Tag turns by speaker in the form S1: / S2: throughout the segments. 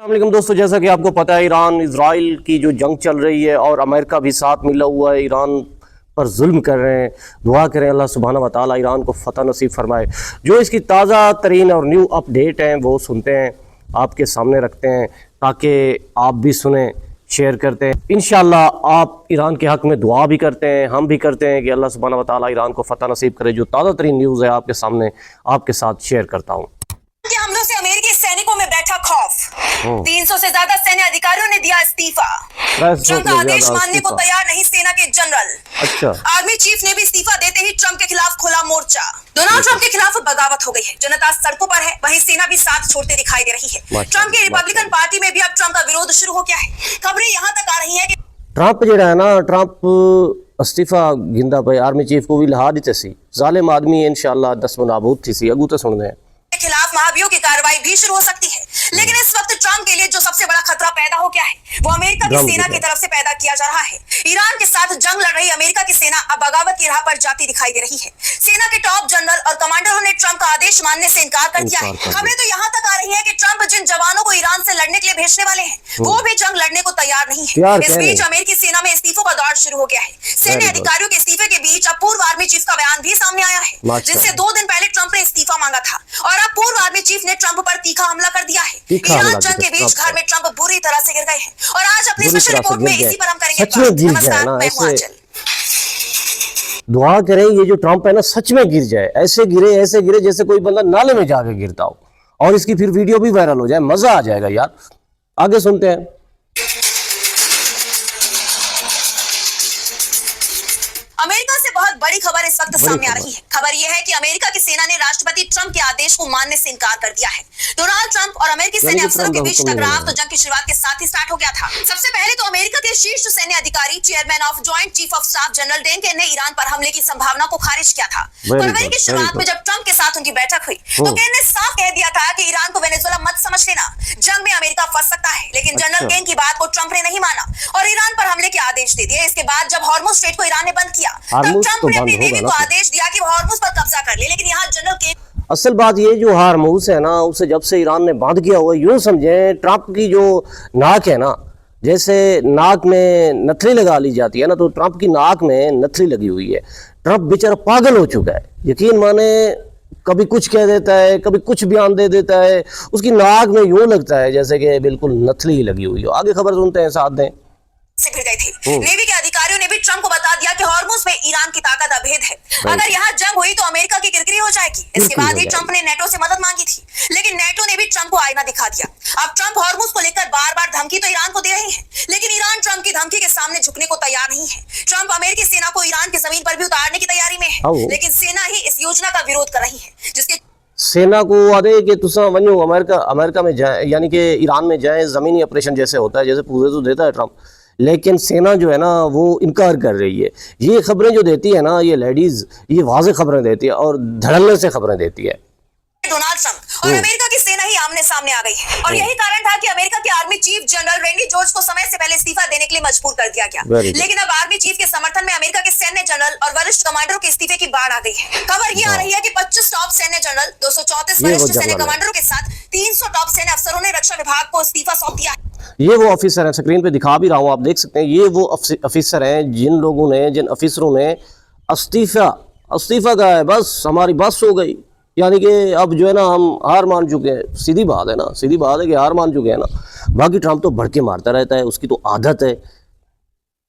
S1: अस्सलामुअलैकुम दोस्तों, जैसा कि आपको पता है ईरान इजराइल की जो जंग चल रही है और अमेरिका भी साथ मिला हुआ है, ईरान पर जुल्म कर रहे हैं। दुआ करें अल्लाह सुब्हाना व तआला ईरान को फतह नसीब फरमाए। जो इसकी ताज़ा तरीन और न्यू अपडेट हैं वो सुनते हैं, आपके सामने रखते हैं ताकि आप भी सुने, शेयर करते हैं। इंशाअल्लाह आप ईरान के हक़ में दुआ भी करते हैं, हम भी करते हैं कि अल्लाह सुब्हाना व तआला ईरान को फतह नसीब करे। जो ताज़ा तरीन न्यूज़ है आपके सामने आपके साथ शेयर करता हूँ।
S2: हमलों से अमेरिकी सैनिकों में बैठा खौफ, 300 से ज्यादा सैन्य अधिकारियों ने दिया इस्तीफा। ट्रंप का आदेश मानने को तैयार नहीं सेना के जनरल।
S1: अच्छा,
S2: आर्मी चीफ ने भी इस्तीफा देते ही ट्रंप के खिलाफ खोला मोर्चा। डोनाल्ड ट्रंप के खिलाफ बगावत हो गई है, जनता सड़कों पर है, वहीं सेना भी साथ छोड़ते दिखाई दे रही है। ट्रंप की रिपब्लिकन पार्टी में भी अब ट्रंप का विरोध शुरू हो गया है। खबरें यहाँ तक आ रही है कि
S1: ट्रंप जो है ना, ट्रंप इस्तीफा गिंदा पे आर्मी चीफ को भी लहा दी सी, जालिम आदमी है, इंशाअल्लाह दस नाबूद थी सी अगू तो सुन रहे
S2: खिलाफ महाभियोग की कार्रवाई भी शुरू हो सकती है। लेकिन इस वक्त ट्रंप के लिए जो सबसे बड़ा खतरा पैदा हो गया है वो अमेरिका की सेना की तरफ से पैदा किया जा रहा है। ईरान के साथ जंग लड़ रही अमेरिका की सेना अब बगावत की राह पर जाती दिखाई दे रही है। सेना के टॉप जनरल और कमांडरों ने ट्रंप का आदेश मानने से इनकार कर दिया है। खबरें तो यहाँ तक आ रही है कि ट्रंप जिन जवानों को ईरान से लड़ने के लिए भेजने वाले हैं वो भी जंग लड़ने को तैयार नहीं है। इस बीच अमेरिकी सेना में इस्तीफों का दौर शुरू हो गया है। सैन्य अधिकारियों के इस्तीफे के बीच अब पूर्व आर्मी चीफ का बयान भी सामने आया है, जिससे 2 दिन पहले ट्रंप ने इस्तीफा मांगा था और अब पूर्व आर्मी चीफ ने ट्रंप पर तीखा हमला कर दिया है। ईरान जंग के बीच घर में ट्रंप बुरी तरह से गिर गए हैं और आज अपनी स्पेशल रिपोर्ट में इसी पर हम करेंगे बात। नमस्कार, मैं हूं आंचल।
S1: दुआ करें ये जो ट्रंप है ना सच में गिर जाए, ऐसे गिरे जैसे कोई बंदा नाले में जाके गिरता हो और इसकी फिर वीडियो भी वायरल हो जाए, मजा आ जाएगा यार। आगे सुनते हैं।
S2: अमेरिका से बहुत बड़ी खबर इस वक्त सामने आ रही है। खबर यह है कि अमेरिका की सेना ने राष्ट्रपति ट्रंप के आदेश को मानने से इनकार कर दिया है। डोनाल्ड ट्रंप और अमेरिकी सैन्य अफसरों के बीच टकराव तो जंग की शुरुआत के साथ ही स्टार्ट हो गया था। सबसे पहले तो अमेरिका के शीर्ष सैन्य अधिकारी chairman of joint chief of staff general Dan Caine ने ईरान पर हमले की संभावना को खारिज किया था। फरवरी की शुरुआत में जब ट्रंप के साथ उनकी बैठक हुई तो केन ने साफ कह दिया था कि ईरान को वेनेजुएला मत समझ लेना, जंग में अमेरिका फंस सकता है। लेकिन जनरल केन की बात को ट्रंप ने नहीं माना और ईरान पर हमले के आदेश दे दिए। इसके बाद जब हॉर्मुज स्ट्रेट को ईरान ने बंद किया तब ट्रंप ने अपनी नेवी को आदेश दिया कि वो हॉर्मुज पर कब्जा कर ले। लेकिन यहाँ जनरल केन
S1: असल बात ये जो हारमूस है ना उसे जब से ईरान ने बांध किया हुआ, यूं समझें ट्रंप की जो नाक है ना, जैसे नाक में नथली लगा ली जाती है ना, तो ट्रंप की नाक में नथली लगी हुई है। ट्रंप बेचारा पागल हो चुका है, यकीन माने कभी कुछ कह देता है, कभी कुछ बयान दे देता है, उसकी नाक में यूं लगता है जैसे कि बिल्कुल नथली ही लगी हुई हो। आगे खबर सुनते हैं, साथ दें।
S2: से भिड़ गए थे। नेवी के अधिकारियों ने भी ट्रंप को बता दिया कि हॉर्मुज में ईरान की ताकत अभेद है, अगर यहाँ जंग हुई तो अमेरिका की किरकिरी हो जाएगी। इसके बाद ही ट्रंप ने नेटो से मदद मांगी थी, लेकिन नेटो ने भी ट्रंप को आईना दिखा दिया। अब ट्रंप हॉर्मुज को लेकर बार बार धमकी तो ईरान को दे रही है, लेकिन ईरान ट्रंप की धमकी के सामने झुकने को तैयार नहीं है। ट्रंप अमेरिकी सेना को ईरान की जमीन पर भी उतारने की तैयारी में है, लेकिन सेना ही इस योजना का विरोध कर रही है, जिसके
S1: सेना को आदे कि तुसा वनो अमेरिका में जाए, यानी कि ईरान में जाए, जमीनी ऑपरेशन जैसे होता है, जैसे पूरे तो देता है ट्रंप, लेकिन सेना जो है ना वो इनकार कर रही है। ये खबरें जो देती है ना ये लेडीज, ये वाज़ेह खबरें देती है और धड़ल्ले से खबरें देती है।
S2: डोनाल्ड ट्रंप और अमेरिका की सेना ही आमने सामने आ गई है और यही कारण था कि अमेरिका के army chief general Randy George को समय से पहले इस्तीफा देने के लिए मजबूर कर दिया गया। लेकिन अब आर्मी चीफ के समर्थन में अमेरिका के सैन्य जनरल और वरिष्ठ कमांडरों के इस्तीफे की बाढ़ आ गई है। खबर ये आ रही है कि 25 टॉप सैन्य जनरल, 234 वरिष्ठ सैन्य कमांडरों के साथ 300 टॉप सैन्य अफसरों ने रक्षा विभाग को इस्तीफा सौंप दिया है।
S1: ये वो ऑफिसर हैं, स्क्रीन पे दिखा भी रहा हूँ, आप देख सकते हैं। ये वो ऑफिसर हैं जिन अफिसरों ने इस्तीफा का है, बस हमारी बस हो गई, यानी कि अब जो है ना हम हार मान चुके हैं। सीधी बात है ना, सीधी बात है कि हार मान चुके हैं ना। बाकी ट्रंप तो भड़के मारता रहता है, उसकी तो आदत है।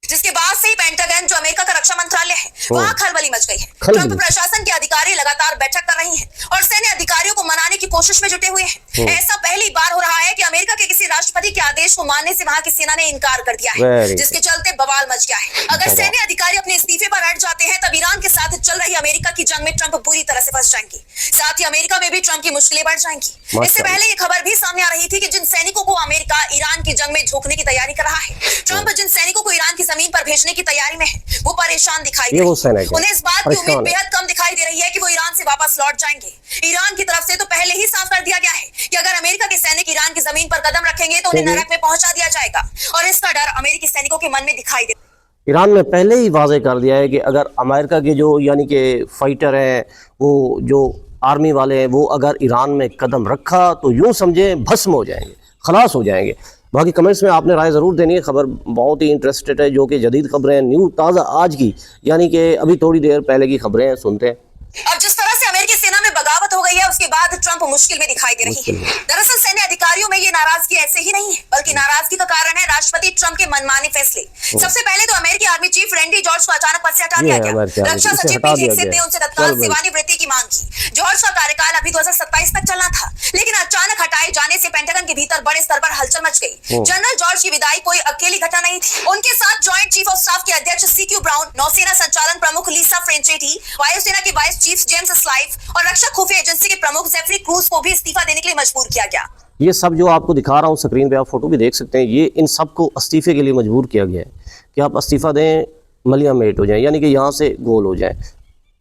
S2: जिसके बाद से ही पेंटागन जो अमेरिका का रक्षा मंत्रालय है वहां खलबली मच गई है। ट्रंप प्रशासन के अधिकारी लगातार बैठक कर रही हैं और सैन्य अधिकारियों को मनाने की कोशिश में जुटे हुए हैं। ऐसा पहली बार हो रहा है कि अमेरिका के किसी राष्ट्रपति के आदेश को मानने से वहां की सेना ने इनकार कर दिया है, जिसके चलते बवाल मच गया है। अगर सैन्य अधिकारी अपने इस्तीफे पर अड़ जाते हैं तब ईरान के साथ चल रही अमेरिका की जंग में ट्रंप बुरी तरह से फंस जाएंगे। साथ ही अमेरिका में भी ट्रंप की मुश्किलें बढ़ जाएंगी। इससे पहले ये खबर भी सामने आ रही थी कि जिन सैनिकों को अमेरिका ईरान की जंग में झोंकने की तैयारी कर रहा है, ट्रंप जिन सैनिकों को ईरान की जमीन पर भेजने की तैयारी में है वो परेशान दिखाई दे रहे हैं। उन्हें इस बात की उम्मीद बेहद कम दिखाई दे रही है कि वो ईरान से वापस लौट जाएंगे। ईरान की तरफ से तो पहले ही साफ कर दिया गया है कि अगर अमेरिका के सैनिक ईरान की जमीन पर कदम रखेंगे तो उन्हें नरक में पहुंचा दिया जाएगा और इसका डर अमेरिकी सैनिकों के मन में दिखाई दे।
S1: ईरान ने पहले ही वाज़ेह कर दिया है कि अगर अमेरिका के जो यानी कि फाइटर हैं, वो जो आर्मी वाले हैं, वो अगर ईरान में कदम रखा तो यूं समझे भस्म हो जाएंगे, खलास हो जाएंगे। बाकी कमेंट्स में आपने राय ज़रूर देनी है। खबर बहुत ही इंटरेस्टेड है, जो कि जदीद खबरें हैं, न्यू ताज़ा आज की, यानी कि अभी थोड़ी देर पहले की खबरें हैं, सुनते हैं।
S2: अब जिस तरह से अमेरिकी सेना में बगावत हो गई है, उसके बाद ट्रंप मुश्किल में दिखाई दे रही है। दरअसल सैन्य अधिकारियों में ये नाराजगी ऐसे ही नहीं है, बल्कि नाराजगी का कारण है राष्ट्रपति ट्रंप के मनमाने फैसले। सबसे पहले तो अमेरिकी आर्मी चीफ रैंडी जॉर्ज को अचानक पद से हटा दिया गया। रक्षा सचिव पीट हेगसेथ ने उनसे तत्काल सेवानिवृत्ति की मांग की। जॉर्ज का कार्यकाल अभी 2027 तक चलना था, लेकिन अचानक हटाए जाने से पेंटागन के भीतर बड़े स्तर पर हलचल मच गई। जनरल जॉर्ज की विदाई कोई अकेली घटना नहीं थी। उनके साथ ज्वाइंट चीफ ऑफ स्टाफ के अध्यक्ष CQ ब्राउन, नौसेना संचालन प्रमुख लीसा फ्रेंचेटी, वायुसेना के वाइस चीफ जेम्स स्लाइफ और रक्षा खुफिया एजेंसी के प्रमुख जेफरी क्रूज को भी इस्तीफा देने के लिए मजबूर किया गया।
S1: ये सब जो आपको दिखा रहा हूँ स्क्रीन पे, आप फोटो भी देख सकते हैं, ये इन सबको इस्तीफे के लिए मजबूर किया गया है कि आप इस्तीफा दें, मलिया मेट हो जाएं, यानी कि यहाँ से गोल हो जाएं।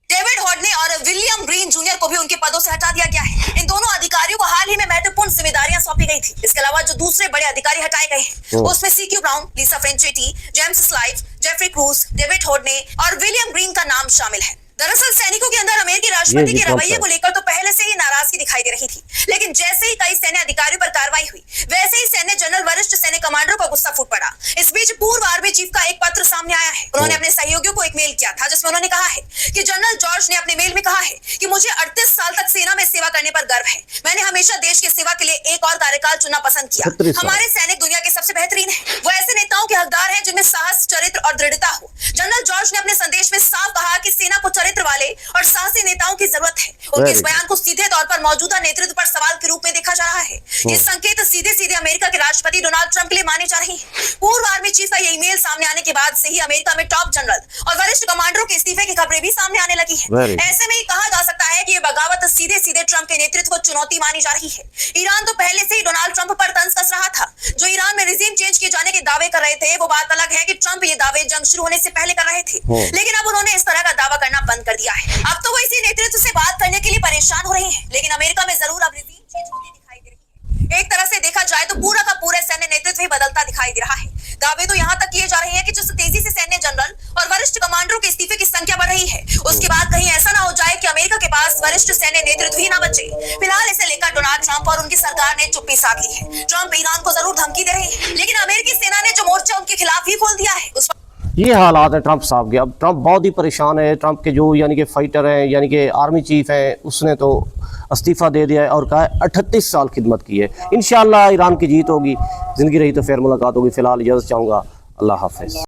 S2: डेविड हॉडने और विलियम ग्रीन जूनियर को भी उनके पदों से हटा दिया गया है। इन दोनों अधिकारियों को हाल ही में महत्वपूर्ण जिम्मेदारियां सौंपी गई थी। इसके अलावा जो दूसरे बड़े अधिकारी हटाए गए हैं, उसमें CQ Brown, Lisa Franchetti, James Slife, Jeffrey Kruse, David Hodne और विलियम ग्रीन का नाम शामिल है। दरअसल सैनिकों के अंदर अमेरिकी राष्ट्रपति के रवैये को लेकर तो पहले से ही नाराजगी दिखाई दे रही थी, लेकिन जैसे ही कई सैन्य अधिकारियों पर कार्रवाई हुई, वैसे ही सैन्य जनरल वरिष्ठ सैन्य कमांडरों पर गुस्सा फूट पड़ा। इस बीच पूर्व आर्मी चीफ का एक पत्र सामने आया है। उन्होंने अपने सहयोगियों को एक मेल किया था, जिसमें उन्होंने कहा है कि जनरल जॉर्ज ने अपने मेल में कहा है कि मुझे 38 साल तक सेना में सेवा करने पर गर्व है। मैंने हमेशा देश की सेवा के लिए एक और कार्यकाल चुनना पसंद किया। हमारे सैनिक दुनिया के सबसे बेहतरीन है। वो ऐसे नेताओं के हकदार हैं जिनमें साहस, चरित्र और दृढ़ता हो। जनरल जॉर्ज ने अपने संदेश में साफ कहा कि सेना को चरित्र वाले और साहसी नेताओं की जरूरत है। उनके इस बयान को सीधे तौर पर मौजूदा नेतृत्व पर सवाल के रूप में देखा जा रहा है। ये संकेत सीधे सीधे अमेरिका के राष्ट्रपति डोनाल्ड ट्रंप के लिए माने जा रहे हैं। पूर्व आर्मी चीफ का ये ईमेल सामने आने के बाद से ही अमेरिका में टॉप जनरल और वरिष्ठ कमांडरों के इस्तीफे की खबरें भी सामने आने लगी है। ऐसे में कहा जा सकता है कि ये बगावत सीधे सीधे ट्रंप के नेतृत्व को चुनौती मानी जा रही है। ईरान तो पहले से ही डोनाल्ड ट्रंप पर तंज कस रहा था। जो ईरान में रिजीम चेंज किए जाने के दावे कर रहे थे, वो बात अलग है कि ट्रंप ये दावे जंग शुरू होने से पहले कर रहे थे, लेकिन अब उन्होंने इस तरह का दावा करना बंद कर दिया है। अब तो वो इसी नेतृत्व से बात करने के लिए परेशान हो रहे हैं, लेकिन अमेरिका में जरूर अब रिजीम चेंज होती दिखाई दे रही है। एक तरह से देखा जाए तो पूरा का पूरा सैन्य नेतृत्व ही बदलता दिखाई दे रहा है। दावे तो यहाँ तक किए जा रहे हैं कि जिस तेजी से सैन्य जनरल और वरिष्ठ कमांडरों के इस्तीफे की संख्या बढ़ रही है, उसके बाद कहीं ऐसा ना हो जाए कि अमेरिका के पास वरिष्ठ सैन्य नेतृत्व ही ना बचे। फिलहाल इसे लेकर डोनाल्ड ट्रंप और उनकी सरकार ने चुप्पी साध ली है। ट्रंप ईरान को जरूर धमकी दे रहे हैं, लेकिन अमेरिकी सेना ने जो मोर्चा उनके खिलाफ ही खोल दिया है, उस
S1: ये हालात है ट्रंप साहब के। अब ट्रंप बहुत ही परेशान है। ट्रंप के जो यानी कि फाइटर हैं, यानी कि आर्मी चीफ है, उसने तो इस्तीफ़ा दे दिया है और कहा 38 साल खिदमत की है। इंशाअल्लाह ईरान की जीत होगी। ज़िंदगी रही तो फिर मुलाकात होगी। फ़िलहाल इजाज़त चाहूँगा। अल्लाह हाफ़िज़।